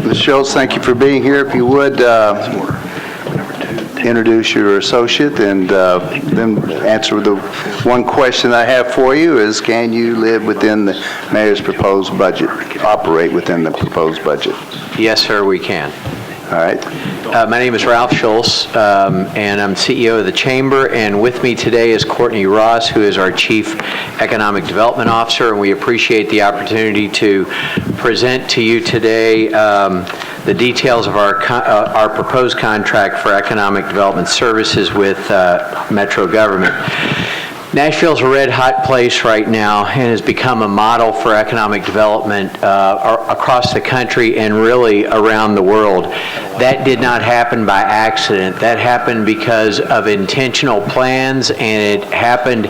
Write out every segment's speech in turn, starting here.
Ms. Schultz, thank you for being here. If you would, introduce your associate and then answer the one question I have for you is, can you live within the mayor's proposed budget, operate within the proposed budget? Yes, sir, we can. All right. My name is Ralph Schultz, and I'm CEO of the Chamber, and with me today is Courtney Ross, who is our Chief Economic Development Officer, and we appreciate the opportunity to present to you today the details of our proposed contract for economic development services with Metro government. Nashville's a red-hot place right now and has become a model for economic development across the country and really around the world. That did not happen by accident. That happened because of intentional plans, and it happened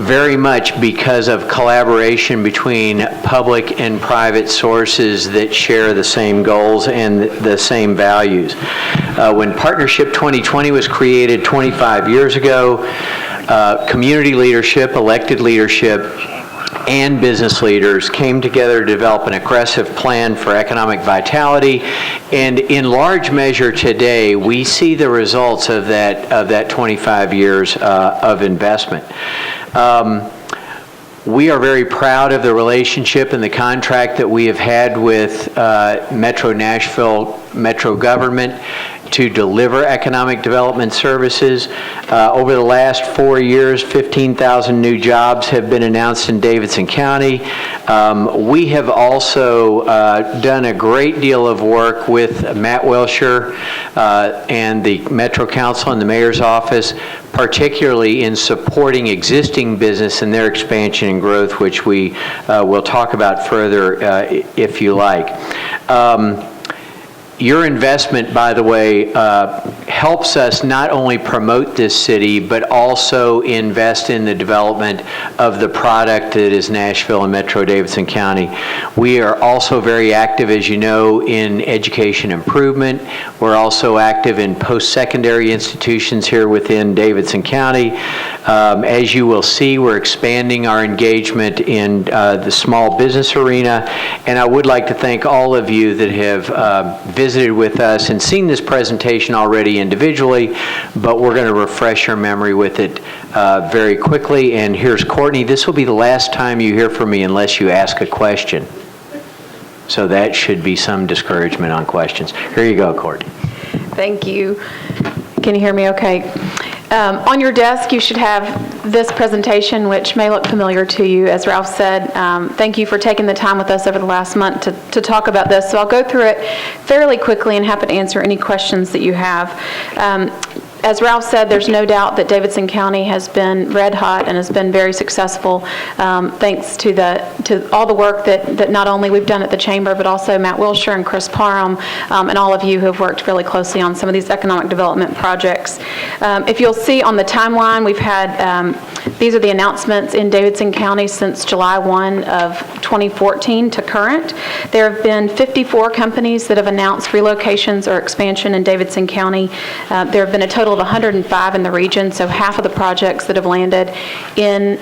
very much because of collaboration between public and private sources that share the same goals and the same values. When Partnership 2020 was created 25 years ago, community leadership, elected leadership, and business leaders came together to develop an aggressive plan for economic vitality, and in large measure today we see the results of that 25 years of investment. We are very proud of the relationship and the contract that we have had with Metro Nashville, Metro government, to deliver economic development services. Over the last 4 years, 15,000 new jobs have been announced in Davidson County. We have also done a great deal of work with Matt Wilshire and the Metro Council and the Mayor's Office, particularly in supporting existing business and their expansion and growth, which we will talk about further if you like. Your investment, by the way, helps us not only promote this city, but also invest in the development of the product that is Nashville and Metro Davidson County. We are also very active, as you know, in education improvement. We're also active in post-secondary institutions here within Davidson County. As you will see, we're expanding our engagement in the small business arena, and I would like to thank all of you that have visited with us and seen this presentation already individually, but we're going to refresh your memory with it very quickly. And here's Courtney. This will be the last time you hear from me unless you ask a question. So that should be some discouragement on questions. Here you go, Courtney. Thank you. Can you hear me okay? On your desk, you should have this presentation, which may look familiar to you. As Ralph said, thank you for taking the time with us over the last month to talk about this. So I'll go through it fairly quickly and happy to answer any questions that you have. As Ralph said, there's no doubt that Davidson County has been red hot and has been very successful thanks to all the work that not only we've done at the Chamber, but also Matt Wilshire and Chris Parham and all of you who have worked really closely on some of these economic development projects. If you'll see on the timeline, we've had, these are the announcements in Davidson County since July 1 of 2014 to current. There have been 54 companies that have announced relocations or expansion in Davidson County. There have been a total of 105 in the region, so half of the projects that have landed in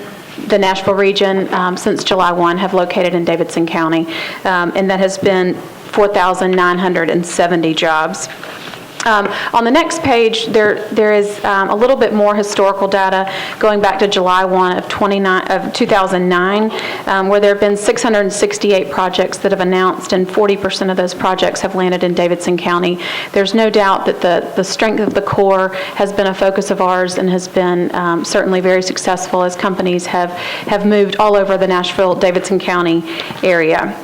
the Nashville region since July 1 have located in Davidson County, and that has been 4,970 jobs. On the next page, there is a little bit more historical data going back to July 1 of 2009, where there have been 668 projects that have announced, and 40% of those projects have landed in Davidson County. There's no doubt that the strength of the core has been a focus of ours and has been certainly very successful as companies have moved all over the Nashville-Davidson County area.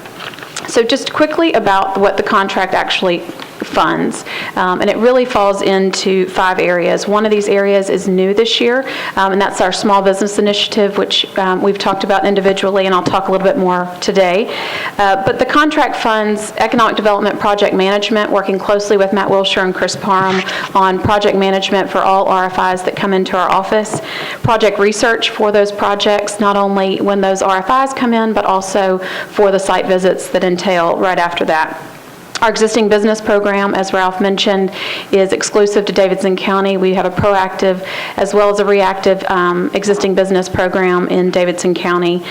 So just quickly about what the contract actually funds, and it really falls into 5 areas. One of these areas is new this year, and that's our small business initiative, which we've talked about individually, and I'll talk a little bit more today. But the contract funds economic development project management, working closely with Matt Wilshire and Chris Parham on project management for all RFIs that come into our office, project research for those projects, not only when those RFIs come in, but also for the site visits that entail right after that. Our existing business program, as Ralph mentioned, is exclusive to Davidson County. We have a proactive as well as a reactive existing business program in Davidson County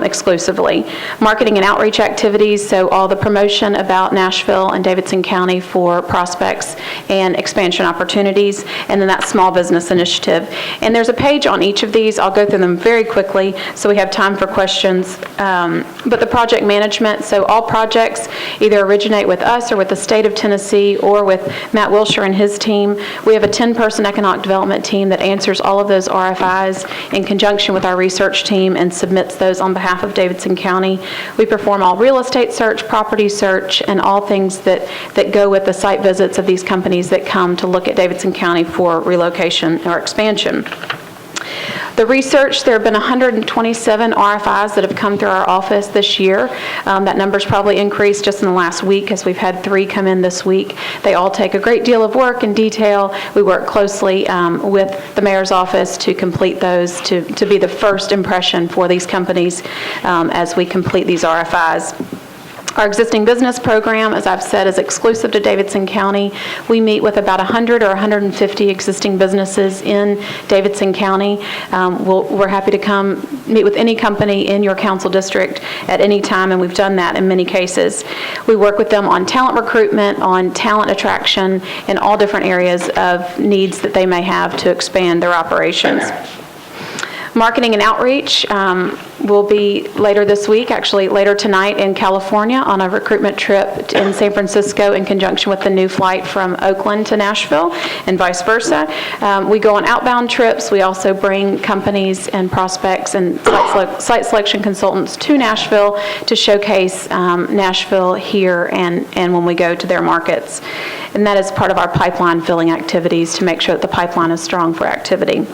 exclusively. Marketing and outreach activities, so all the promotion about Nashville and Davidson County for prospects and expansion opportunities, and then that small business initiative. And there's a page on each of these. I'll go through them very quickly so we have time for questions. But the project management, so all projects either originate with us or with the state of Tennessee or with Matt Wilshire and his team. We have a 10-person economic development team that answers all of those RFIs in conjunction with our research team and submits those on behalf of Davidson County. We perform all real estate search, property search, and all things that go with the site visits of these companies that come to look at Davidson County for relocation or expansion. The research, there have been 127 RFIs that have come through our office this year. That number's probably increased just in the last week as we've had 3 come in this week. They all take a great deal of work and detail. We work closely with the mayor's office to complete those, to be the first impression for these companies as we complete these RFIs. Our existing business program, as I've said, is exclusive to Davidson County. We meet with about 100 or 150 existing businesses in Davidson County. We're happy to come meet with any company in your council district at any time, and we've done that in many cases. We work with them on talent recruitment, on talent attraction, in all different areas of needs that they may have to expand their operations. Marketing and outreach will be later this week, actually later tonight in California on a recruitment trip in San Francisco in conjunction with the new flight from Oakland to Nashville and vice versa. We go on outbound trips. We also bring companies and prospects and site selection consultants to Nashville to showcase Nashville here and when we go to their markets. And that is part of our pipeline filling activities to make sure that the pipeline is strong for activity.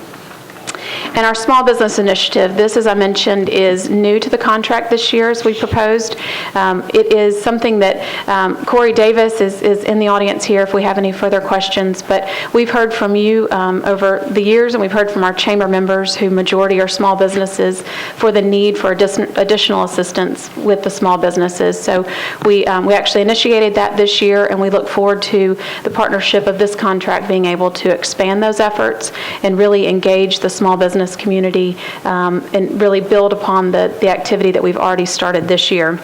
And our small business initiative, this, as I mentioned, is new to the contract this year as we proposed. It is something that Corey Davis is in the audience here if we have any further questions. But we've heard from you over the years, and we've heard from our chamber members, who majority are small businesses, for the need for additional assistance with the small businesses. So we actually initiated that this year, and we look forward to the partnership of this contract being able to expand those efforts and really engage the small business community and really build upon the activity that we've already started this year.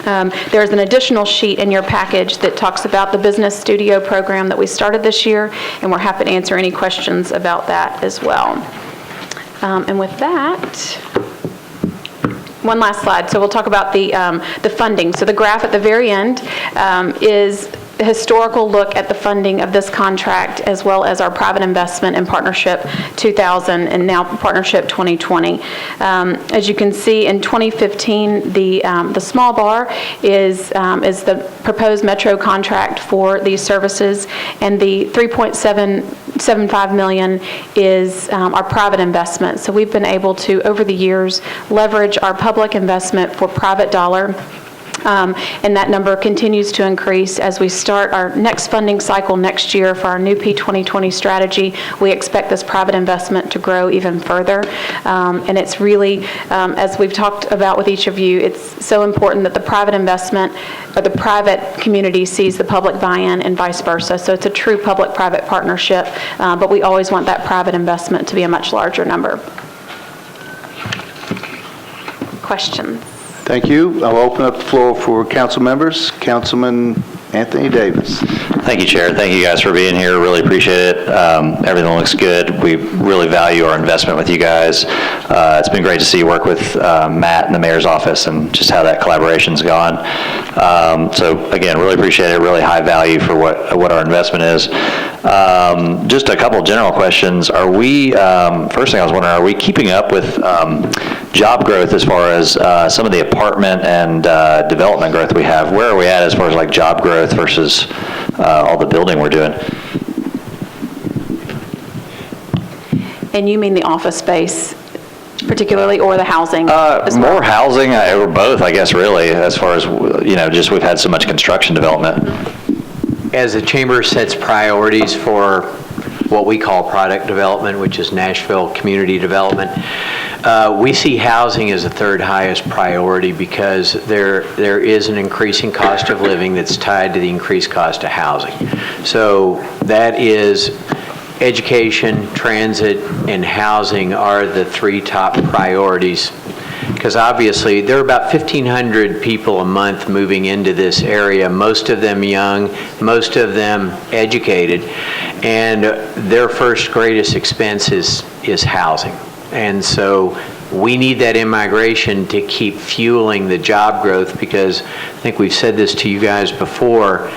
There's an additional sheet in your package that talks about the business studio program that we started this year, and we're happy to answer any questions about that as well. And with that, one last slide. So we'll talk about the funding. So the graph at the very end is a historical look at the funding of this contract, as well as our private investment in Partnership 2000 and now Partnership 2020. As you can see, in 2015, the small bar is the proposed Metro contract for these services, and the $3.775 million is our private investment. So we've been able to, over the years, leverage our public investment for private dollar. And that number continues to increase as we start our next funding cycle next year for our new P2020 strategy. We expect this private investment to grow even further. And it's really, as we've talked about with each of you, it's so important that the private investment or the private community sees the public buy-in and vice versa. So it's a true public-private partnership, but we always want that private investment to be a much larger number. Questions? Thank you. I'll open up the floor for council members. Councilman Anthony Davis. Thank you, Chair. Thank you guys for being here. Really appreciate it. Everything looks good. We really value our investment with you guys. It's been great to see you work with Matt and the mayor's office and just how that collaboration's gone. So again, really appreciate it. Really high value for what our investment is. Just a couple general questions. Are we, first thing I was wondering, are we keeping up with job growth as far as some of the apartment and development growth we have? Where are we at as far as like job growth versus all the building we're doing? And you mean the office space particularly, or the housing? More housing, or both, I guess, really, as far as, just we've had so much construction development. As the chamber sets priorities for what we call product development, which is Nashville community development, We see housing as the third highest priority because there is an increasing cost of living that's tied to the increased cost of housing. So that is education, transit, and housing are the three top priorities. Because obviously, there are about 1,500 people a month moving into this area, most of them young, most of them educated, and their first greatest expense is housing. And so we need that in-migration to keep fueling the job growth, because I think we've said this to you guys before,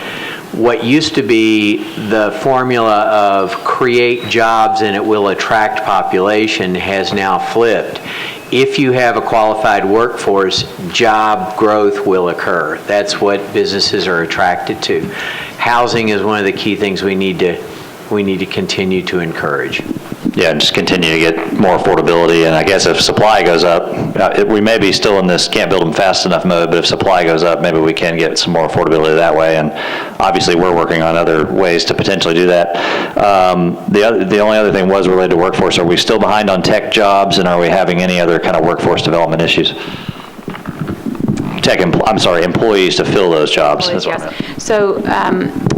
what used to be the formula of create jobs and it will attract population has now flipped. If you have a qualified workforce, job growth will occur. That's what businesses are attracted to. Housing is one of the key things we need to continue to encourage. Yeah, and just continue to get more affordability, and I guess if supply goes up, we may be still in this can't build them fast enough mode, but if supply goes up, maybe we can get some more affordability that way, and obviously we're working on other ways to potentially do that. The only other thing was related to workforce. Are we still behind on tech jobs, and are we having any other kind of workforce development issues? Employees to fill those jobs. Yes. So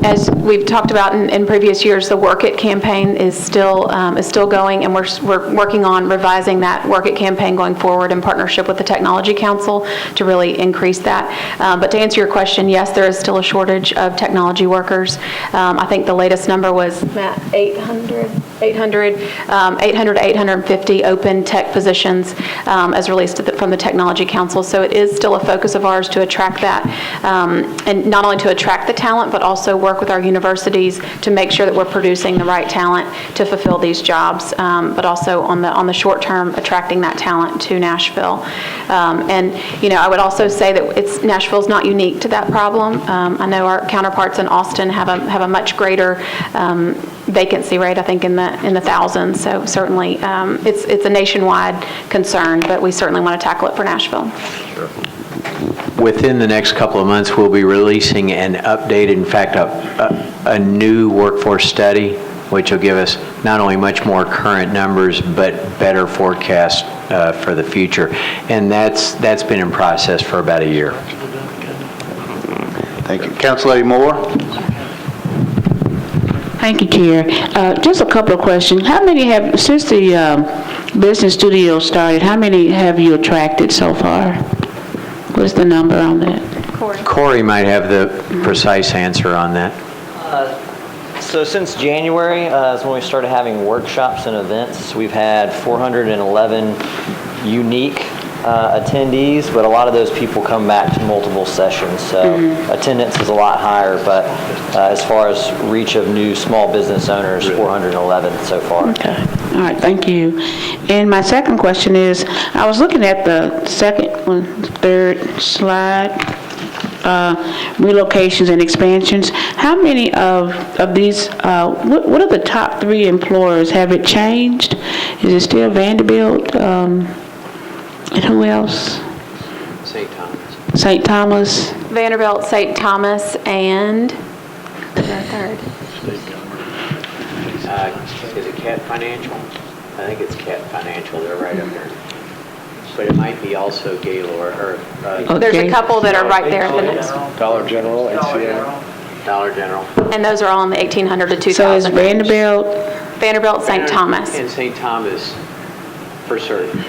as we've talked about in previous years, the Work It campaign is still going, and we're working on revising that Work It campaign going forward in partnership with the Technology Council to really increase that. But to answer your question, yes, there is still a shortage of technology workers. I think the latest number was, Matt, 800 to 850 open tech positions as released from the Technology Council. So it is still a focus of ours to attract that, and not only to attract the talent, but also work with our universities to make sure that we're producing the right talent to fulfill these jobs, but also on the short term, attracting that talent to Nashville. And I would also say that Nashville's not unique to that problem. I know our counterparts in Austin have a much greater vacancy rate, I think in the thousands. So certainly it's a nationwide concern, but we certainly want to tackle it for Nashville. Sure. Within the next couple of months, we'll be releasing an updated, in fact, a new workforce study, which will give us not only much more current numbers, but better forecasts for the future. And that's been in process for about a year. Thank you. Councilor Moore? Thank you, Chair. Just a couple of questions. How many since the business studio started, how many have you attracted so far? What's the number on that? Corey might have the precise answer on that. So since January is when we started having workshops and events, we've had 411 unique attendees, but a lot of those people come back to multiple sessions, so attendance is a lot higher, but as far as reach of new small business owners, 411 so far. Okay. All right, thank you. And my second question is, I was looking at the third slide, relocations and expansions. How many of these, what are the top 3 employers? Have it changed? Is it still Vanderbilt? And who else? St. Thomas. St. Thomas. Vanderbilt, St. Thomas, and the third. Is it Cat Financial? I think it's Cat Financial. They're right up there. But it might be also Gaylord. There's a couple that are right there at the next. Dollar General, HCA. Dollar General. And those are all in the 1,800 to 2,000. So is Vanderbilt, St. Thomas. And St. Thomas for certain.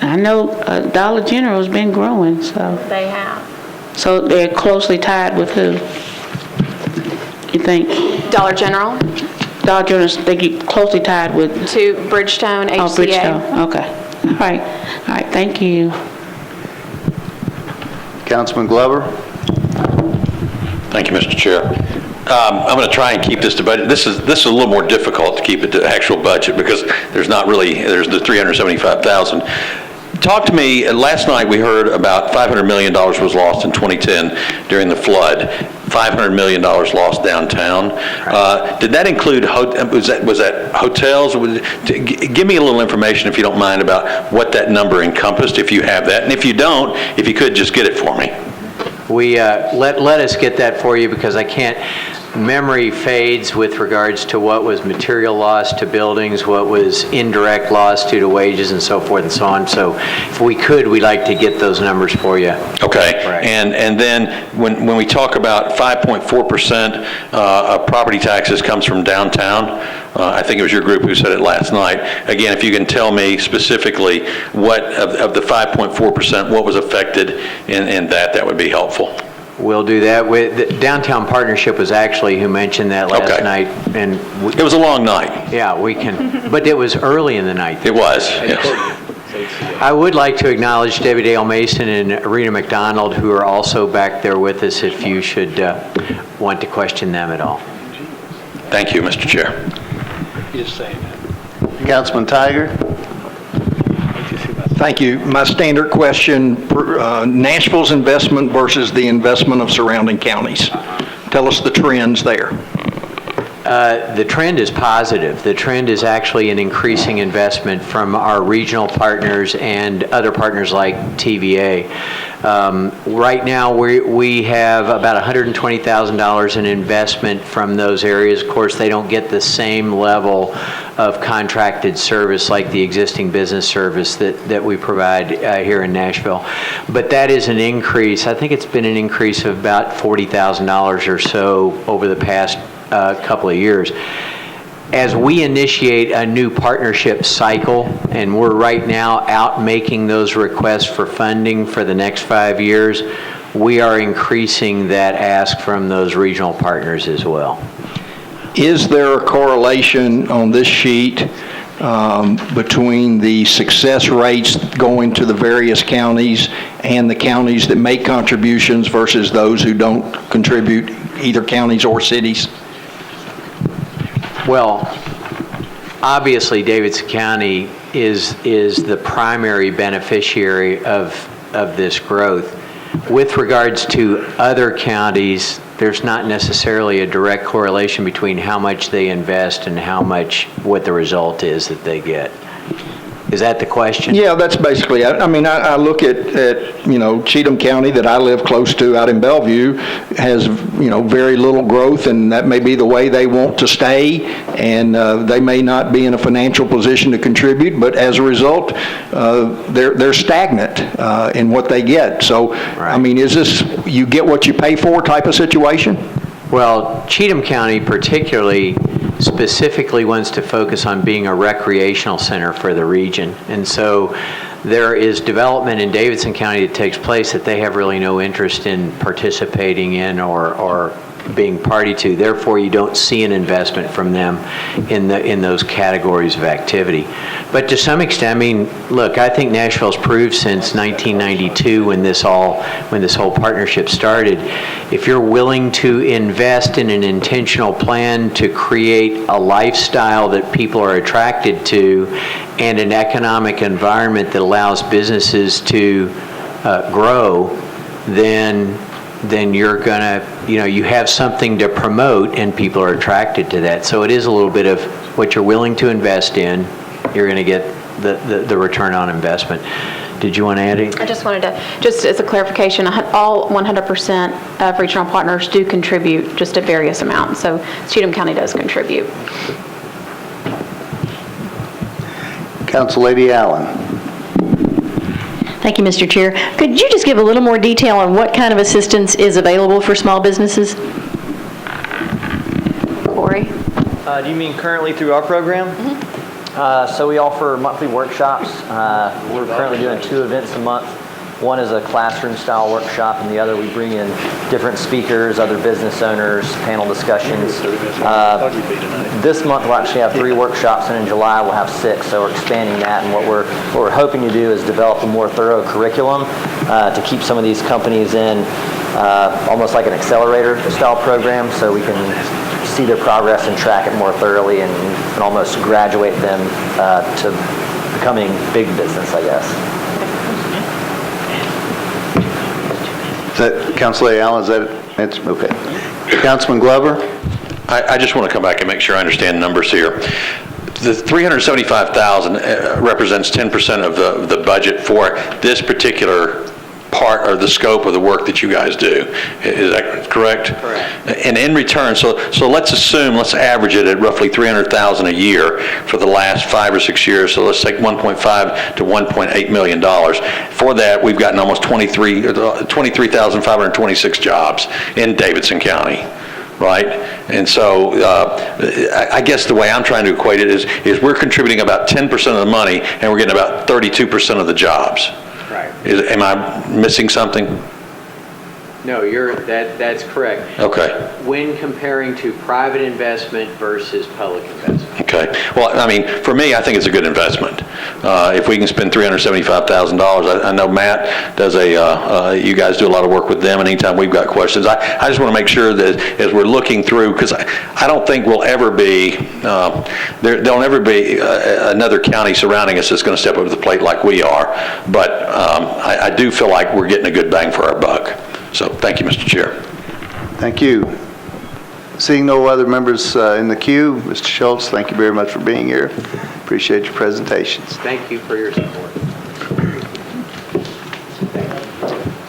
I know Dollar General's been growing, so. They have. So they're closely tied with who? You think? Dollar General Dollar General's, they get closely tied with? to Bridgestone, HCA. Oh, Bridgestone, okay. All right, thank you. Councilman Glover? Thank you, Mr. Chair. I'm going to try and keep this to budget. This is a little more difficult to keep it to actual budget because there's the 375,000. Talk to me, last night we heard about $500 million was lost in 2010 during the flood. $500 million lost downtown. Did that include, was that hotels? Give me a little information, if you don't mind, about what that number encompassed, if you have that. And if you don't, if you could, just get it for me. We let us get that for you because I can't. memory fades with regards to what was material loss to buildings, what was indirect loss due to wages and so forth and so on. So if we could, we'd like to get those numbers for you. Okay. Right. And then when we talk about 5.4% of property taxes comes from downtown, I think it was your group who said it last night. Again, if you can tell me specifically what of the 5.4%, what was affected in that would be helpful. We'll do that. The Downtown Partnership was actually who mentioned that last Okay. night. And It was a long night. yeah, we can, but it was early in the night. It was, yes. I would like to acknowledge Debbie Dale Mason and Rita McDonald, who are also back there with us, if you should want to question them at all. Thank you, Mr. Chair. Councilman Tiger? Thank you. My standard question, Nashville's investment versus the investment of surrounding counties. Tell us the trends there. The trend is positive. The trend is actually an increasing investment from our regional partners and other partners like TVA. Right now, we have about $120,000 in investment from those areas. Of course, they don't get the same level of contracted service like the existing business service that we provide here in Nashville. But that is an increase. I think it's been an increase of about $40,000 or so over the past couple of years. As we initiate a new partnership cycle, and we're right now out making those requests for funding for the next 5 years, we are increasing that ask from those regional partners as well. Is there a correlation on this sheet between the success rates going to the various counties and the counties that make contributions versus those who don't contribute, either counties or cities? Well, obviously, Davidson County is the primary beneficiary of this growth. With regards to other counties, there's not necessarily a direct correlation between how much they invest and what the result is that they get. Is that the question? Yeah, that's basically, I mean, I look at Cheatham County that I live close to out in Bellevue has, very little growth, and that may be the way they want to stay, and they may not be in a financial position to contribute, but as a result, they're stagnant in what they get. So, Right. I mean, is this you get what you pay for type of situation? Well, Cheatham County particularly specifically wants to focus on being a recreational center for the region. And so there is development in Davidson County that takes place that they have really no interest in participating in or being party to. Therefore, you don't see an investment from them in those categories of activity. But to some extent, I mean, look, I think Nashville's proved since 1992 when this whole partnership started, if you're willing to invest in an intentional plan to create a lifestyle that people are attracted to and an economic environment that allows businesses to grow, then you're gonna, you have something to promote and people are attracted to that. So it is a little bit of what you're willing to invest in, you're gonna get the return on investment. Did you want to add anything? I just wanted to, just as a clarification, all 100% of regional partners do contribute, just at various amounts. So Cheatham County does contribute. Council Lady Allen. Thank you, Mr. Chair. Could you just give a little more detail on what kind of assistance is available for small businesses? Corey? Do you mean currently through our program? So we offer monthly workshops. We're currently doing 2 events a month. One is a classroom-style workshop, and the other we bring in different speakers, other business owners, panel discussions. This month we'll actually have 3 workshops, and in July we'll have 6. So we're expanding that, and what we're hoping to do is develop a more thorough curriculum to keep some of these companies in almost like an accelerator-style program, so we can see their progress and track it more thoroughly and almost graduate them to becoming big business, I guess. Is that, Council Lady Allen, is that it? Okay. Councilman Glover? I just want to come back and make sure I understand the numbers here. The $375,000 represents 10% of the budget for this particular part or the scope of the work that you guys do. Is that correct? Correct. And in return, so let's assume, let's average it at roughly $300,000 a year for the last 5 or 6 years. So let's take 1.5 to $1.8 million. For that, we've gotten almost 23,526 jobs in Davidson County. Right? And so I guess the way I'm trying to equate it is we're contributing about 10% of the money and we're getting about 32% of the jobs. Right. Am I missing something? No, that's correct. Okay. When comparing to private investment versus public investment. Okay. Well, I mean, for me, I think it's a good investment. If we can spend $375,000, I know Matt does you guys do a lot of work with them, and anytime we've got questions, I just want to make sure that as we're looking through, because I don't think we'll ever be, there'll never be another county surrounding us that's going to step up to the plate like we are, but I do feel like we're getting a good bang for our buck. So, thank you, Mr. Chair. Thank you. Seeing no other members in the queue, Mr. Schultz, thank you very much for being here. Appreciate your presentations. Thank you for your support.